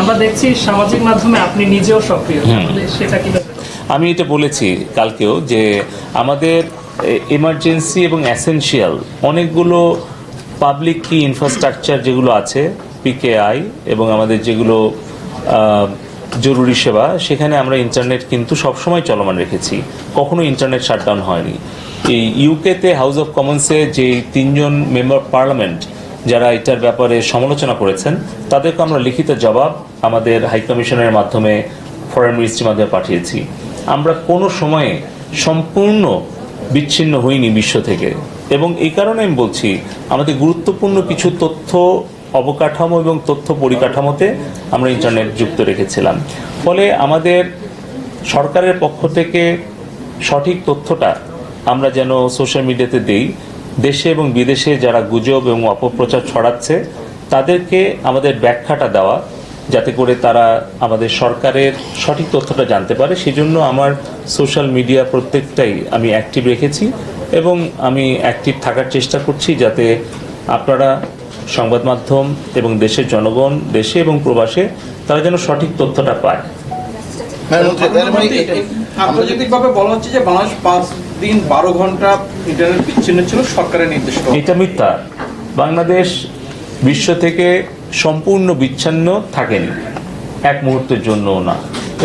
আমরা দেখছি সামাজিক মাধ্যমে আপনি নিজেও সক্রিয়, সেটা কি? আমি এটা বলেছি কালকেও যে আমাদের এমার্জেন্সি এবং এসেনশিয়াল অনেকগুলো পাবলিক কি ইনফ্রাস্ট্রাকচার যেগুলো আছে, পিকেআই এবং আমাদের যেগুলো জরুরি সেবা, সেখানে আমরা ইন্টারনেট কিন্তু সবসময় চলমান রেখেছি, কখনো ইন্টারনেট শাটডাউন হয়নি। এই ইউকেতে হাউস অফ কমন্সে যে 3 জন মেম্বার পার্লামেন্ট যারা এটার ব্যাপারে সমালোচনা করেছেন, তাদেরকে আমরা লিখিত জবাব আমাদের হাইকমিশনের মাধ্যমে, ফরেন মিনিস্ট্রির মাধ্যমে পাঠিয়েছি। আমরা কোনো সময়ে সম্পূর্ণ বিচ্ছিন্ন হইনি বিশ্ব থেকে, এবং এই কারণে আমি বলছি আমাদের গুরুত্বপূর্ণ কিছু তথ্য অবকাঠামো এবং তথ্য পরিকাঠামোতে আমরা ইন্টারনেট যুক্ত রেখেছিলাম। ফলে আমাদের সরকারের পক্ষ থেকে সঠিক তথ্যটা আমরা যেন সোশ্যাল মিডিয়াতে দেই, দেশে এবং বিদেশে যারা গুজব এবং অপপ্রচার ছড়াচ্ছে তাদেরকে আমাদের ব্যাখ্যাটা দেওয়া, যাতে করে তারা আমাদের সরকারের সঠিক তথ্যটা জানতে পারে। সেজন্য আমার সোশ্যাল মিডিয়া প্রত্যেকটাই আমি অ্যাক্টিভ রেখেছি, এবং আমি অ্যাক্টিভ থাকার চেষ্টা করছি যাতে আপনারা, সংবাদ মাধ্যম এবং দেশের জনগণ, দেশে এবং প্রবাসে, তারা যেন সঠিক তথ্যটা পায়। আন্তর্জাতিকভাবে বলা হচ্ছে যে বাংলাদেশ 5 দিন 12 ঘন্টা ইন্টারনেট বিচ্ছিন্ন ছিল সরকারের নির্দেশ। এটা মিথ্যা। বাংলাদেশ বিশ্ব থেকে সম্পূর্ণ বিচ্ছিন্ন থাকেনি, এক মুহূর্তের জন্যও না।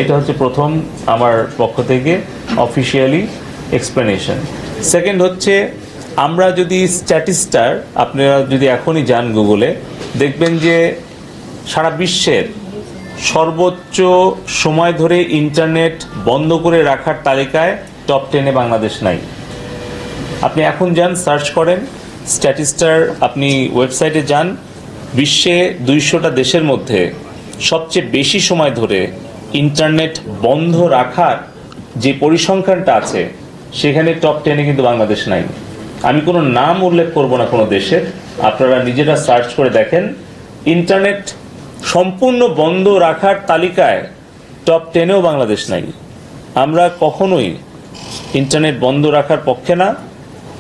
এটা হচ্ছে প্রথম আমার পক্ষ থেকে অফিসিয়ালি এক্সপ্লেনেশন। সেকেন্ড হচ্ছে, আমরা যদি স্ট্যাটিস্টার, আপনারা যদি এখনই যান গুগলে, দেখবেন যে সারা বিশ্বের সর্বোচ্চ সময় ধরে ইন্টারনেট বন্ধ করে রাখার তালিকায় টপ 10-এ বাংলাদেশ নাই। আপনি এখন যান, সার্চ করেন স্ট্যাটিস্টার, আপনি ওয়েবসাইটে যান, বিশ্বে 200টা দেশের মধ্যে সবচেয়ে বেশি সময় ধরে ইন্টারনেট বন্ধ রাখার যে পরিসংখ্যানটা আছে, সেখানে টপ 10-এ কিন্তু বাংলাদেশ নাই। আমি কোনো নাম উল্লেখ করব না কোনো দেশের, আপনারা নিজেরা সার্চ করে দেখেন, ইন্টারনেট সম্পূর্ণ বন্ধ রাখার তালিকায় টপ 10-এও বাংলাদেশ নাই। আমরা কখনোই ইন্টারনেট বন্ধ রাখার পক্ষে না,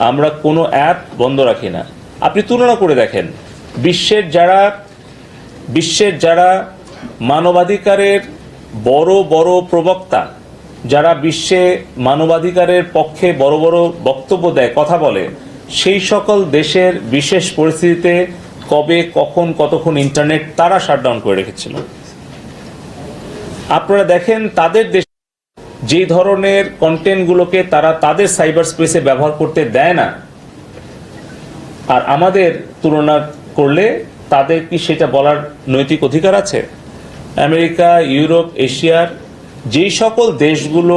আমরা কোনো অ্যাপ বন্ধ রাখি না। আপনি তুলনা করে দেখেন, বিশ্বের যারা মানবাধিকারের বড় বড় প্রবক্তা, যারা বিশ্বে মানবাধিকারের পক্ষে বড় বড় বক্তব্য দেয়, কথা বলে, সেই সকল দেশের বিশেষ পরিস্থিতিতে কবে, কখন, কতক্ষণ ইন্টারনেট তারা শাটডাউন করে রেখেছিল। আপনারা দেখেন তাদের দেশে যে ধরনের কন্টেন্টগুলোকে তারা তাদের সাইবার স্পেসে ব্যবহার করতে দেয় না, আর আমাদের তুলনা করলে তাদের কি সেটা বলার নৈতিক অধিকার আছে? আমেরিকা, ইউরোপ, এশিয়ার যেই সকল দেশগুলো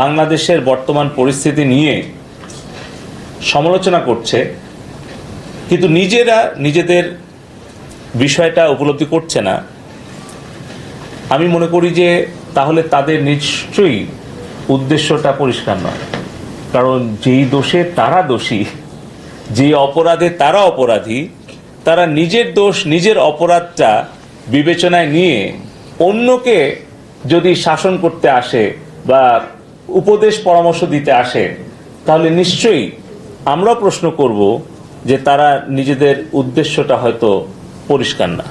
বাংলাদেশের বর্তমান পরিস্থিতি নিয়ে সমালোচনা করছে, কিন্তু নিজেরা নিজেদের বিষয়টা উপলব্ধি করছে না, আমি মনে করি যে তাহলে তাদের নিশ্চয়ই উদ্দেশ্যটা পরিষ্কার নয়। কারণ যেই দোষে তারা দোষী, যে অপরাধে তারা অপরাধী, তারা নিজের দোষ, নিজের অপরাধটা বিবেচনায় নিয়ে অন্যকে যদি শাসন করতে আসে বা উপদেশ পরামর্শ দিতে আসে, তাহলে নিশ্চয়ই আমরা প্রশ্ন করব যে তারা নিজেদের উদ্দেশ্যটা হয়তো পরিষ্কার না।